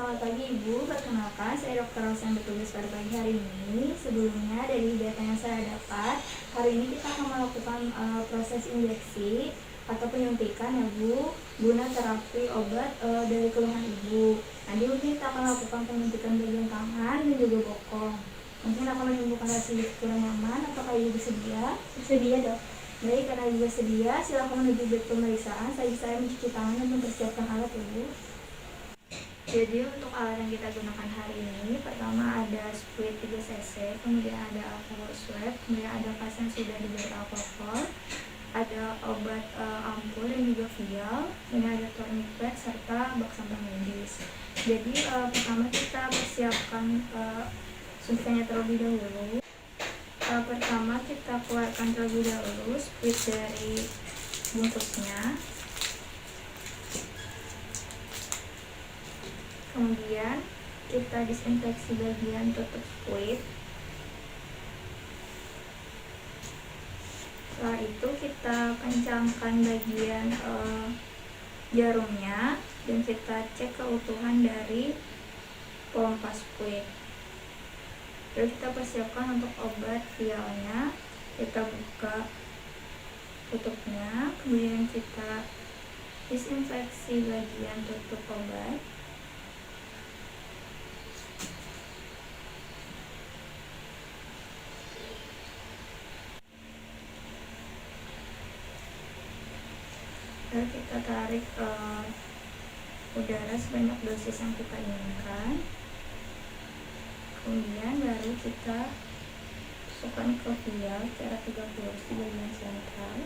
Selamat pagi Ibu, perkenalkan saya Dr. Ros yang bertugas pada pagi hari ini. Sebelumnya dari data yang saya dapat, hari ini kita akan melakukan proses injeksi atau penyuntikan ya Bu, guna terapi obat dari keluhan Ibu. Nanti mungkin kita akan lakukan penyuntikan bagian tangan dan juga bokong. Mungkin akan menimbulkan rasa kurang nyaman. Apakah Ibu bersedia? Bersedia Dok. Baik, karena Ibu bersedia, silakan menuju bilik pemeriksaan. Saya mencuci tangan dan mempersiapkan alat ya Bu. Jadi untuk alat yang kita gunakan hari ini, pertama ada spuit 3 cc, kemudian ada alkohol swab, kemudian ada vas yang sudah diberi alkohol, ada obat ampul dan juga vial, kemudian ada tonic pad serta bak sampah medis. Jadi pertama kita persiapkan suntikannya terlebih dahulu. Pertama kita keluarkan terlebih dahulu spuit dari bungkusnya. Kemudian kita disinfeksi bagian tutup spuit. Setelah itu kita kencangkan bagian jarumnya dan kita cek keutuhan dari pompa spuit. Lalu kita persiapkan untuk obat vialnya. Kita buka tutupnya, kemudian kita disinfeksi bagian tutup obat. Lalu kita tarik udara sebanyak dosis yang kita inginkan. Kemudian baru kita masukkan ke vial secara 3 pulus di bagian sentral.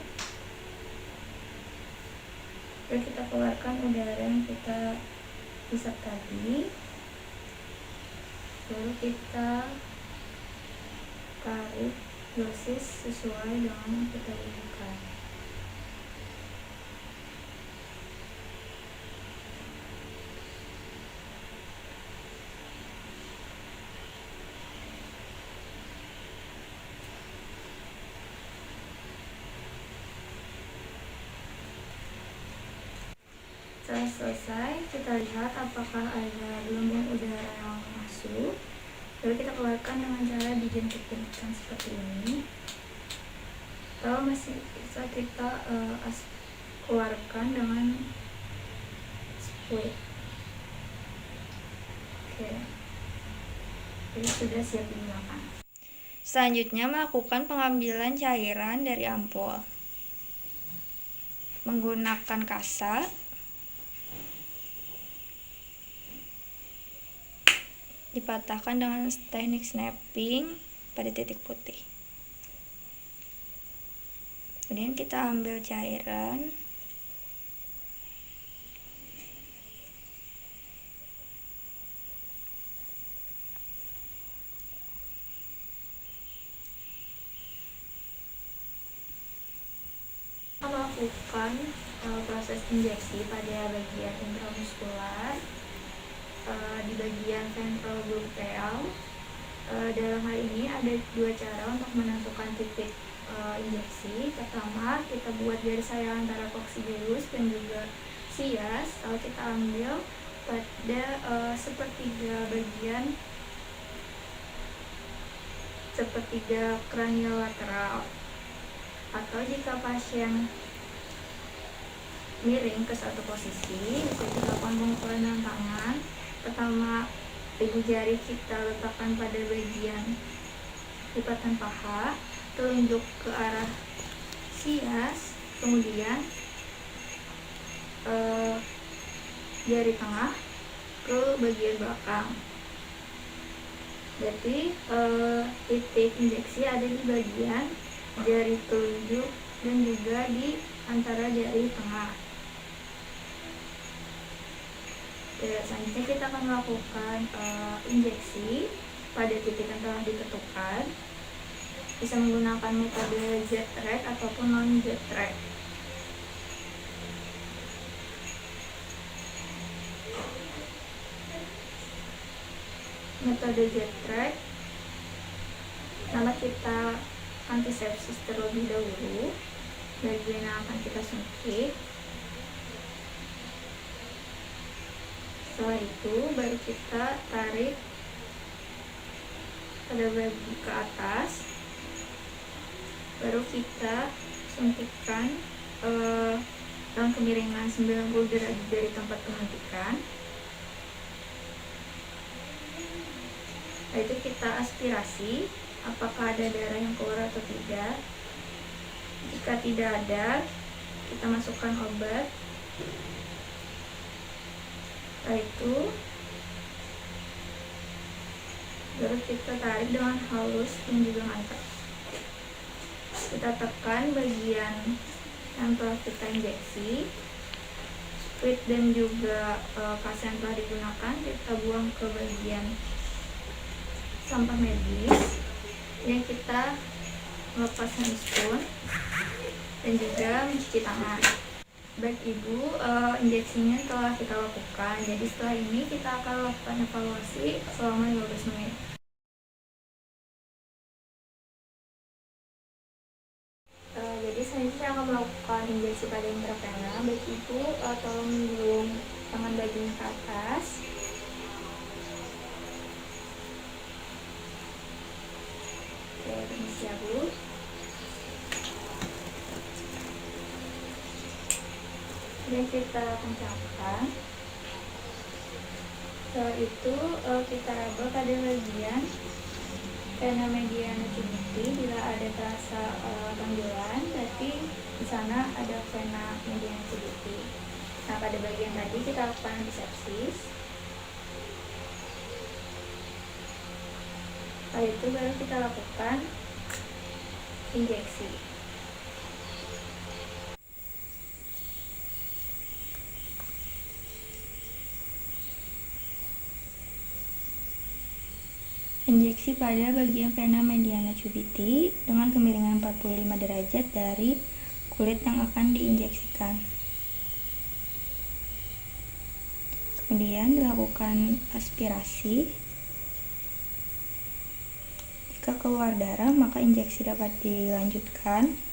Lalu kita keluarkan udara yang kita hisap tadi. Lalu kita tarik dosis sesuai dengan yang kita inginkan. Setelah selesai, kita lihat apakah ada gelombang udara yang masuk. Lalu kita keluarkan dengan cara dijentikan seperti ini. Kalau masih bisa kita keluarkan dengan spuit. Oke, jadi sudah siap digunakan. Selanjutnya melakukan pengambilan cairan dari ampul menggunakan kasa. Dipatahkan dengan teknik snapping pada titik putih. Kemudian kita ambil cairan. Melakukan proses injeksi pada bagian intramuskular di bagian ventral gluteal. Dalam hal ini ada 2 cara untuk menentukan titik injeksi. Pertama, kita buat garis saya antara coccygeus dan juga sias. Lalu kita ambil pada sepertiga kranial lateral. Atau jika pasien miring ke satu posisi, bisa kita lakukan pengukuran dengan tangan. Pertama, ibu jari kita letakkan pada bagian lipatan paha, telunjuk ke arah sias, kemudian jari tengah ke bagian belakang. Jadi titik injeksi ada di bagian jari telunjuk dan juga di antara jari tengah. Selanjutnya kita akan melakukan injeksi pada titik yang telah ditentukan. Bisa menggunakan metode Z-Track ataupun non-Z-Track. Metode Z-Track, pertama kita antisepsis terlebih dahulu bagian yang akan kita suntik. Setelah itu baru kita tarik pada bagian ke atas, baru kita suntikkan dalam kemiringan 90 derajat dari tempat penyuntikan. Lalu itu kita aspirasi apakah ada darah yang keluar atau tidak. Jika tidak ada, kita masukkan obat. Setelah itu baru kita tarik dengan halus dan juga mantap. Kita tekan bagian yang telah kita injeksi, squid dan juga kas yang telah digunakan kita buang ke bagian sampah medis. Dan kita melepas handscoon dan juga mencuci tangan. Baik Ibu, injeksinya telah kita lakukan. Jadi setelah ini kita akan lakukan evaluasi selama 15 menit. Jadi selanjutnya saya akan melakukan injeksi pada intravena. Baik Ibu, tolong menggulung tangan bagian ke atas. Oke, permisi ya Bu. Dan kita kencangkan. Setelah itu kita raba pada bagian vena mediana cavity. Bila ada terasa benjolan, berarti di sana ada vena mediana cavity. Nah, pada bagian tadi kita lakukan antisepsis. Setelah itu baru kita lakukan injeksi. Injeksi pada bagian vena mediana cavity dengan kemiringan 45 derajat dari kulit yang akan diinjeksikan. Kemudian dilakukan aspirasi. Jika keluar darah, maka injeksi dapat dilanjutkan.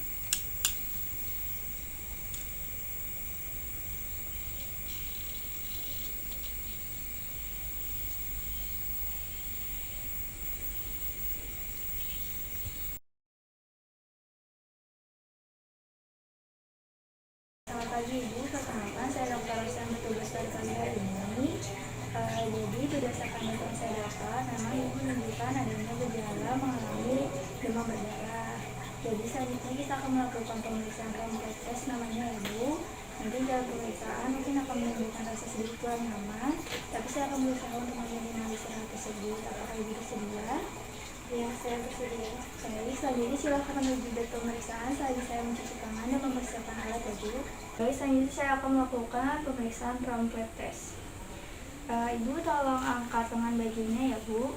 Selamat pagi Ibu, perkenalkan saya Dr. Rosa yang bertugas pada pagi hari ini. Jadi berdasarkan data yang saya dapat, memang Ibu menunjukkan adanya gejala mengalami demam berdarah. Jadi selanjutnya kita akan melakukan pemeriksaan random test namanya Ibu. Nanti dalam pemeriksaan mungkin akan menimbulkan rasa sedikit kurang nyaman, tapi saya akan berusaha untuk meminimalisir hal tersebut. Apakah Ibu bersedia? Ya, saya bersedia. Baik, selanjutnya silakan menuju bed pemeriksaan selagi saya mencuci tangan dan mempersiapkan alat ya Bu. Baik, selanjutnya saya akan melakukan pemeriksaan trumpet test. Ibu tolong angkat lengan bajunya ya Bu.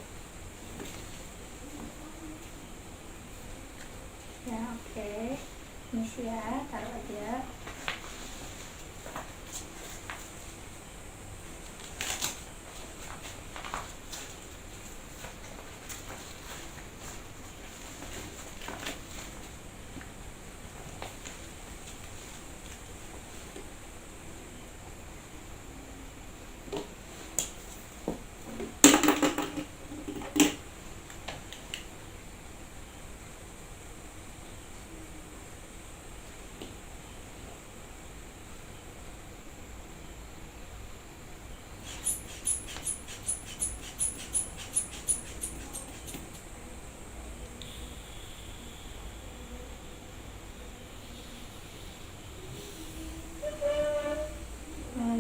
Ya, oke. Misi ya, taruh aja.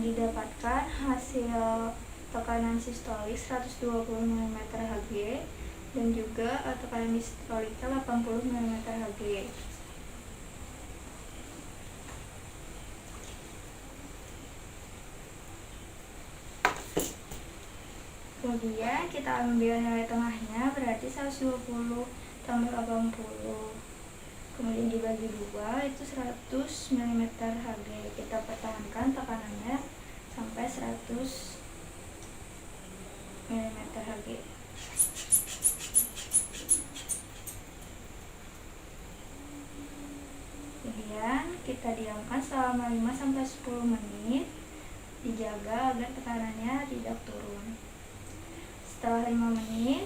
Didapatkan hasil tekanan sistolik 120 mm Hg dan juga tekanan distoliknya 80 mm Hg. Kemudian kita ambil nilai tengahnya, berarti 120 tambah 80. Kemudian dibagi 2, itu 100 mm Hg. Kita pertahankan tekanannya sampai 100 mm Hg. Kemudian kita diamkan selama 5-10 menit. dijaga agar tekanannya tidak turun. Setelah 5 menit,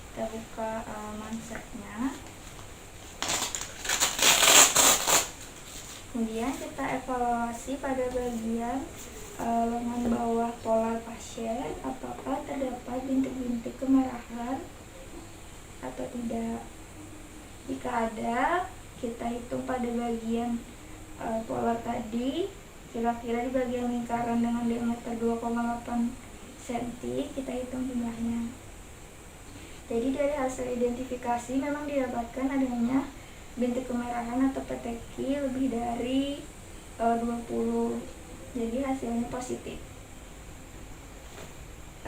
kita buka mansetnya. Kemudian kita evaluasi pada bagian lengan bawah polar pasien, apakah terdapat bintik-bintik kemerahan atau tidak. Jika ada, kita hitung pada bagian polar tadi, kira-kira di bagian lingkaran dengan diameter 2,8 cm, kita hitung jumlahnya. Jadi dari hasil identifikasi memang didapatkan adanya bintik kemerahan atau peteki lebih dari 20. Jadi hasilnya positif.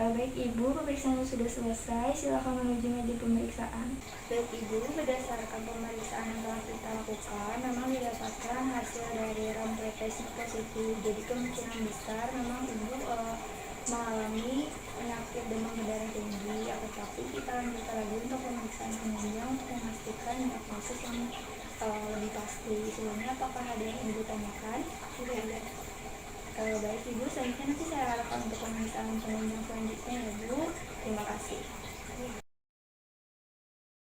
Baik Ibu, pemeriksaannya sudah selesai. Silakan menuju meja pemeriksaan. Baik Ibu, berdasarkan pemeriksaan yang telah kita lakukan, memang didapatkan hasil dari RAM pretesi positif. Jadi kemungkinan besar memang Ibu mengalami penyakit demam berdarah tinggi. Tetapi kita lanjutkan lagi untuk pemeriksaan selanjutnya untuk memastikan diagnosis yang lebih pasti. Sebelumnya, apakah ada yang Ibu tanyakan? Tidak ada. Baik Ibu, selanjutnya nanti saya arahkan untuk pemeriksaan penunjang selanjutnya ya Bu. Terima kasih.